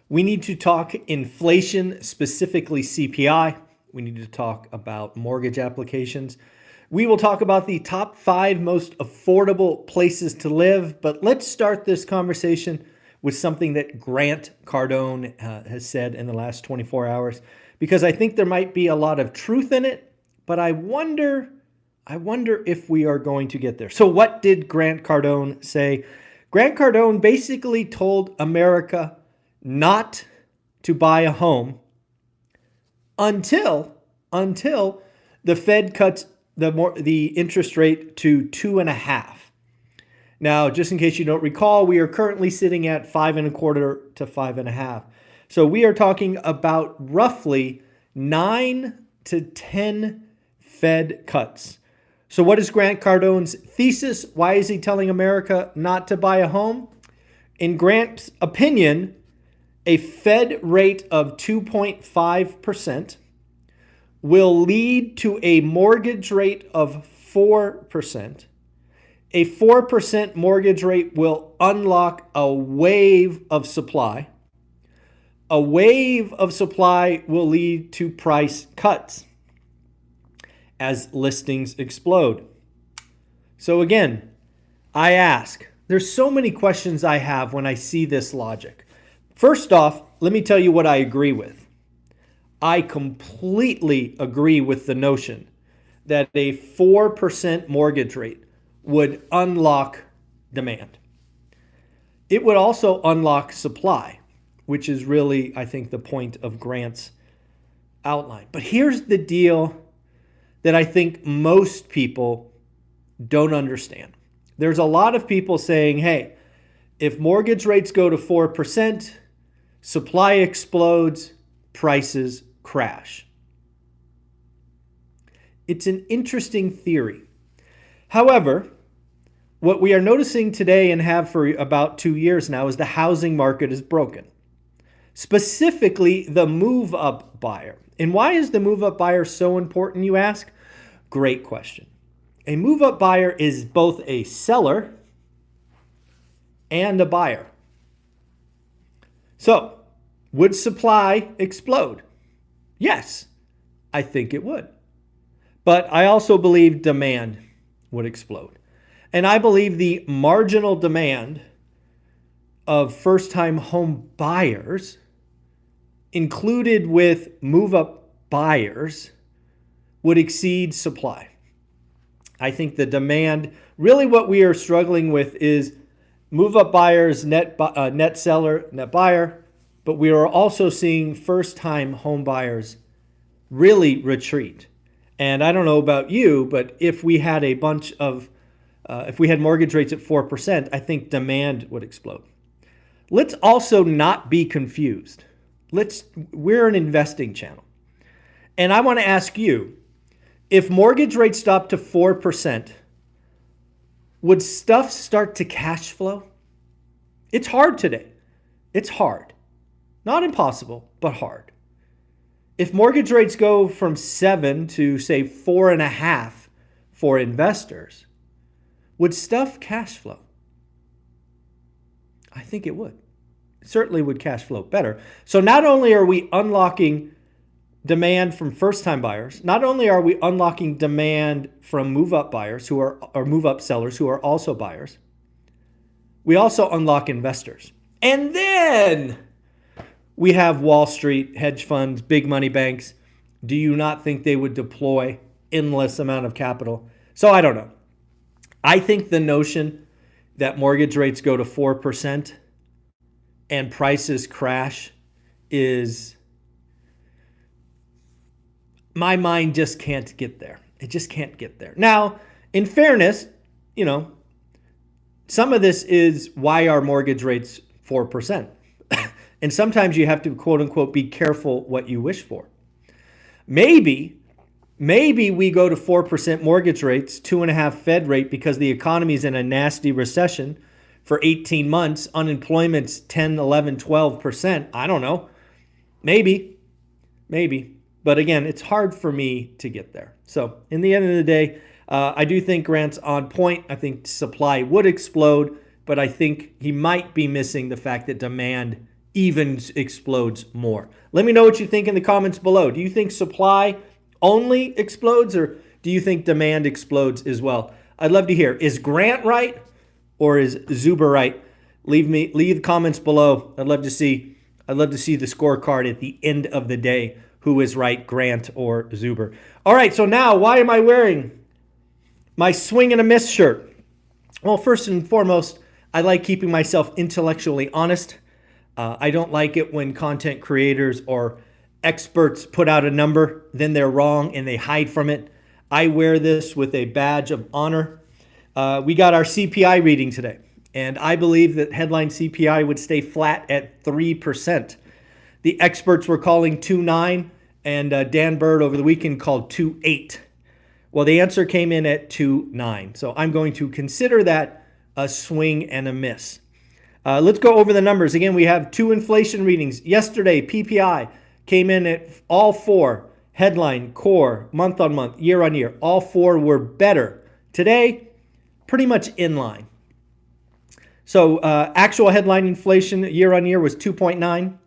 We need to talk inflation, specifically CPI. We need to talk about mortgage applications. We will talk about the top 5 most affordable places to live. But let's start this conversation with something that Grant Cardone has said in the last 24 hours, because I think there might be a lot of truth in it, but I wonder if we are going to get there. So what did Grant Cardone say? Grant Cardone basically told America not to buy a home until the Fed cuts the interest rate to 2.5. Now, just in case you don't recall, we are currently sitting at 5.25 to 5.5. So we are talking about roughly 9 to 10 Fed cuts. So what is Grant Cardone's thesis? Why is he telling America not to buy a home? In Grant's opinion, a Fed rate of 2.5% will lead to a mortgage rate of 4%. A 4% mortgage rate will unlock a wave of supply. A wave of supply will lead to price cuts as listings explode. So again, I ask, there's so many questions I have when I see this logic. First off, let me tell you what I agree with. I completely agree with the notion that a 4% mortgage rate would unlock demand. It would also unlock supply, which is really, I think, the point of Grant's outline. But here's the deal that I think most people don't understand. There's a lot of people saying, hey, if mortgage rates go to 4%, supply explodes, prices crash. It's an interesting theory. However, what we are noticing today and have for about 2 years now is the housing market is broken. Specifically, the move-up buyer. And why is the move-up buyer so important, you ask? Great question. A move-up buyer is both a seller and a buyer. So, would supply explode? Yes, I think it would. But I also believe demand would explode. And I believe the marginal demand of first-time home buyers, included with move-up buyers, would exceed supply. I think the demand, really what we are struggling with is move-up buyers, net seller, net buyer, but we are also seeing first-time home buyers really retreat. And I don't know about you, but if we had if we had mortgage rates at 4%, I think demand would explode. Let's also not be confused. We're an investing channel. And I want to ask you, if mortgage rates stop to 4%, would stuff start to cash flow? It's hard today. It's hard. Not impossible, but hard. If mortgage rates go from 7 to, say, 4.5 for investors, would stuff cash flow? I think it would. It certainly would cash flow better. So not only are we unlocking demand from first-time buyers, not only are we unlocking demand from move-up buyers or move-up sellers who are also buyers, we also unlock investors. And then we have Wall Street, hedge funds, big money banks. Do you not think they would deploy endless amount of capital? So I don't know. I think the notion that mortgage rates go to 4% and prices crash is, my mind just can't get there. It just can't get there. Now, in fairness, some of this is why are mortgage rates 4%? And sometimes you have to, quote unquote, be careful what you wish for. Maybe we go to 4% mortgage rates, 2.5 Fed rate, because the economy is in a nasty recession for 18 months. Unemployment's 10, 11, 12%. I don't know. Maybe. But again, it's hard for me to get there. So in the end of the day, I do think Grant's on point. I think supply would explode, but I think he might be missing the fact that demand even explodes more. Let me know what you think in the comments below. Do you think supply only explodes, or do you think demand explodes as well? I'd love to hear. Is Grant right or is Zuber right? Leave comments below. I'd love to see the scorecard at the end of the day. Who is right, Grant or Zuber? All right, so now why am I wearing my swing and a miss shirt? Well, first and foremost, I like keeping myself intellectually honest. I don't like it when content creators or experts put out a number, then they're wrong and they hide from it. I wear this with a badge of honor. We got our CPI reading today, and I believe that headline CPI would stay flat at 3%. The experts were calling 2.9, and Dan Bird over the weekend called 2.8. Well, the answer came in at 2.9. So I'm going to consider that a swing and a miss. Let's go over the numbers. Again, we have two inflation readings. Yesterday, PPI came in at all four. Headline, core, month on month, year on year. All four were better. Today, pretty much in line. So actual headline inflation year on year was 2.9.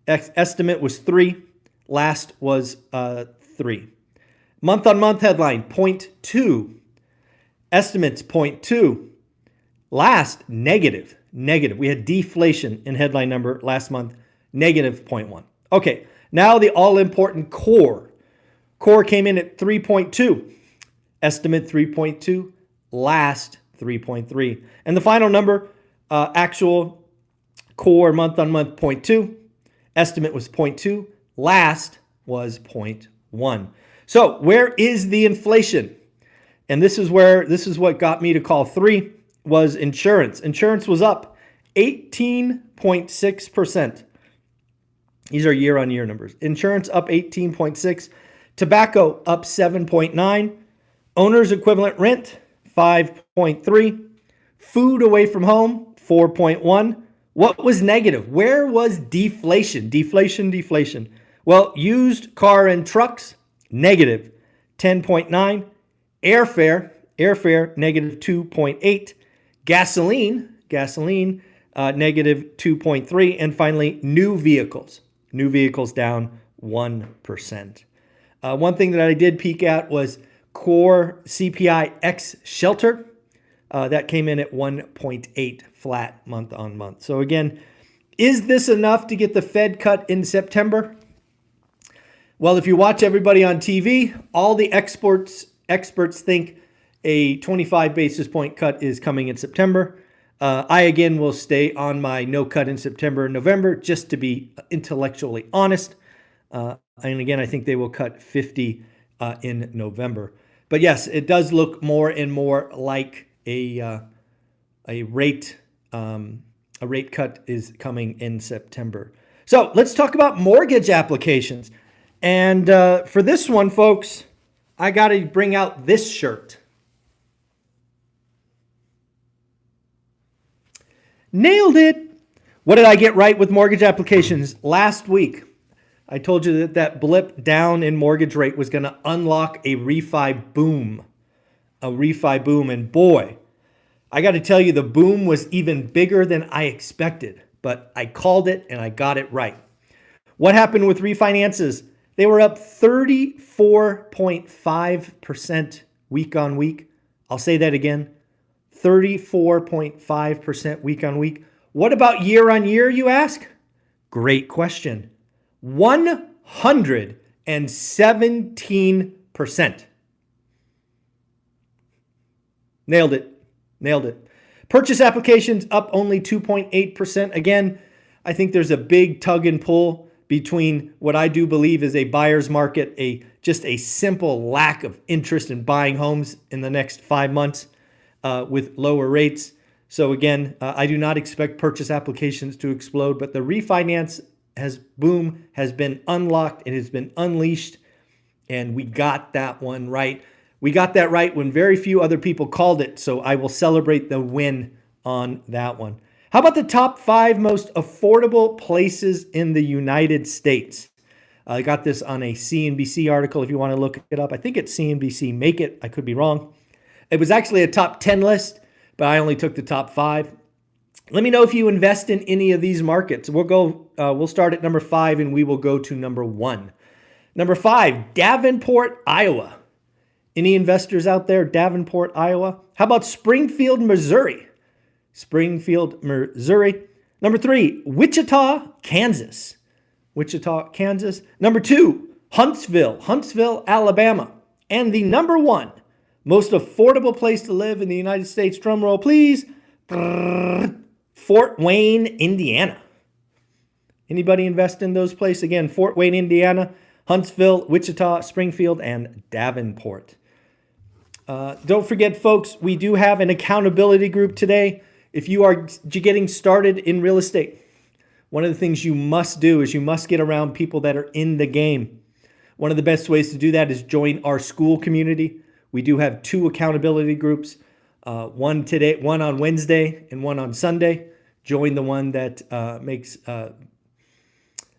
Estimate was 3. Last was 3. Month on month headline 0.2. Estimates 0.2. Last negative. We had deflation in headline number last month, negative 0.1. Okay, now the all-important core. Core came in at 3.2. Estimate 3.2. Last 3.3. And the final number, actual core month on month 0.2. Estimate was 0.2. Last was 0.1. So where is the inflation? And this is what got me to call 3 was insurance. Insurance was up 18.6%. These are year-on-year numbers. Insurance up 18.6. Tobacco up 7.9. Owner's equivalent rent 5.3. Food away from home 4.1. What was negative? Where was deflation? Deflation. Well, used car and trucks negative 10.9. Airfare negative 2.8. Gasoline negative 2.3. And finally, new vehicles down 1%. One thing that I did peek at was core CPI X shelter. That came in at 1.8 flat month on month. So again, is this enough to get the Fed cut in September? Well, if you watch everybody on TV, all the experts think a 25 basis point cut is coming in September. I, again, will stay on my no cut in September and November just to be intellectually honest. And again, I think they will cut 50 in November. But yes, it does look more and more like a rate cut is coming in September. So let's talk about mortgage applications. And for this one, folks, I got to bring out this shirt. Nailed it. What did I get right with mortgage applications last week? I told you that blip down in mortgage rate was going to unlock a refi boom. And boy, I got to tell you, the boom was even bigger than I expected, but I called it and I got it right. What happened with refinances? They were up 34.5% week on week. I'll say that again, 34.5% week on week. What about year on year, you ask? Great question. 117%. Nailed it. Purchase applications up only 2.8%. Again, I think there's a big tug and pull between what I do believe is a buyer's market, just a simple lack of interest in buying homes in the next 5 months with lower rates. So again, I do not expect purchase applications to explode, but the refinance boom has been unlocked. It has been unleashed, and we got that one right. We got that right when very few other people called it, so I will celebrate the win on that one. How about the top 5 most affordable places in the United States? I got this on a CNBC article if you want to look it up. I think it's CNBC Make It. I could be wrong. It was actually a top 10 list, but I only took the top 5. Let me know if you invest in any of these markets. We'll start at number 5 and we will go to number 1. Number 5, Davenport, Iowa. Any investors out there? Davenport, Iowa. How about Springfield, Missouri? Springfield, Missouri. Number 3, Wichita, Kansas. Wichita, Kansas. Number 2, Huntsville, Alabama. And the number 1 most affordable place to live in the United States, drum roll please, Fort Wayne, Indiana. Anybody invest in those places? Again, Fort Wayne, Indiana, Huntsville, Wichita, Springfield, and Davenport. Don't forget, folks, we do have an accountability group today. If you are getting started in real estate, one of the things you must do is you must get around people that are in the game. One of the best ways to do that is join our school community. We do have 2 accountability groups, one on Wednesday and one on Sunday. Join the one that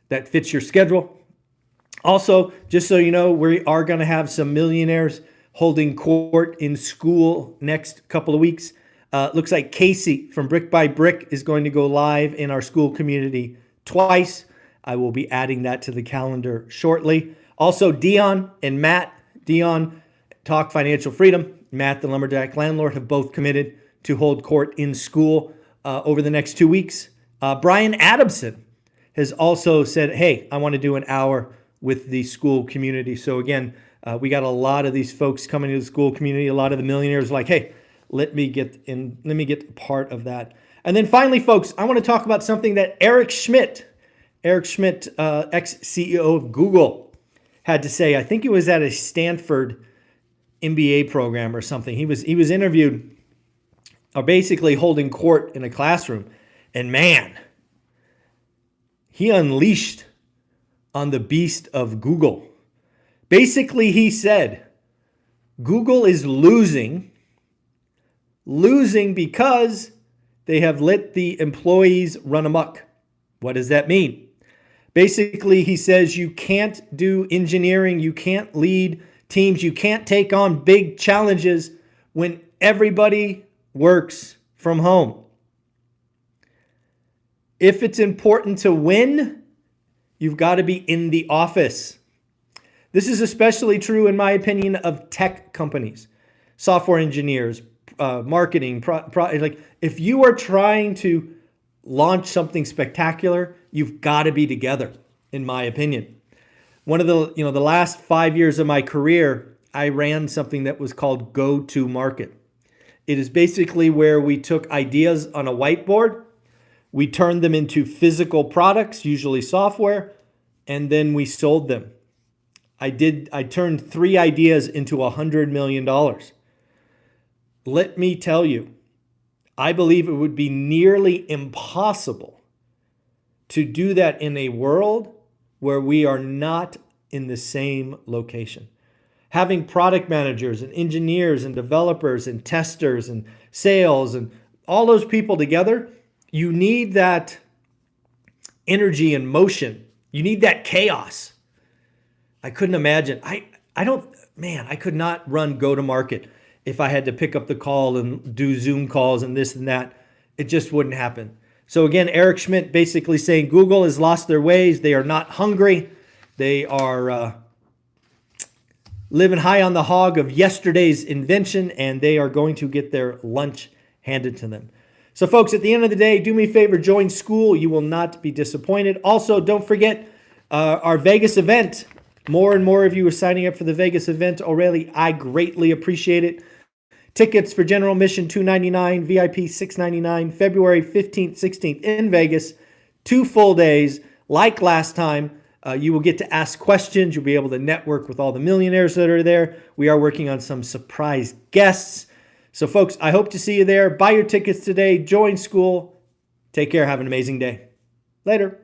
that fits your schedule. Also, just so you know, we are going to have some millionaires holding court in school next couple of weeks. Looks like Casey from Brick by Brick is going to go live in our school community twice. I will be adding that to the calendar shortly. Also, Dion and Matt, Dion, Talk Financial Freedom, Matt, the Lumberjack Landlord, have both committed to hold court in school over the next 2 weeks. Brian Adamson has also said, hey, I want to do an hour with the school community. So again, we got a lot of these folks coming to the school community. A lot of the millionaires are like, hey, let me get a part of that. And then finally, folks, I want to talk about something that Eric Schmidt, ex-CEO of Google, had to say. I think it was at a Stanford MBA program or something. He was interviewed, or basically holding court in a classroom, and man, he unleashed on the beast of Google. Basically, he said, Google is losing because they have let the employees run amok. What does that mean? Basically, he says you can't do engineering, you can't lead teams, you can't take on big challenges when everybody works from home. If it's important to win, you've got to be in the office. This is especially true, in my opinion, of tech companies, software engineers, marketing. Like if you are trying to launch something spectacular, you've got to be together, in my opinion. One of the last 5 years of my career, I ran something that was called Go to Market. It is basically where we took ideas on a whiteboard, we turned them into physical products, usually software, and then we sold them. I turned 3 ideas into $100 million. Let me tell you, I believe it would be nearly impossible to do that in a world where we are not in the same location. Having product managers and engineers and developers and testers and sales and all those people together, you need that energy and motion. You need that chaos. I couldn't imagine. I could not run go-to-market if I had to pick up the call and do Zoom calls and this and that. It just wouldn't happen. So again, Eric Schmidt basically saying Google has lost their ways. They are not hungry. They are living high on the hog of yesterday's invention, and they are going to get their lunch handed to them. So folks, at the end of the day, do me a favor, join school. You will not be disappointed. Also, don't forget our Vegas event. More and more of you are signing up for the Vegas event already. I greatly appreciate it. Tickets for general admission $299, VIP $699, February 15th, 16th in Vegas. 2 full days. Like last time, you will get to ask questions. You'll be able to network with all the millionaires that are there. We are working on some surprise guests. So folks, I hope to see you there. Buy your tickets today. Join school. Take care. Have an amazing day. Later.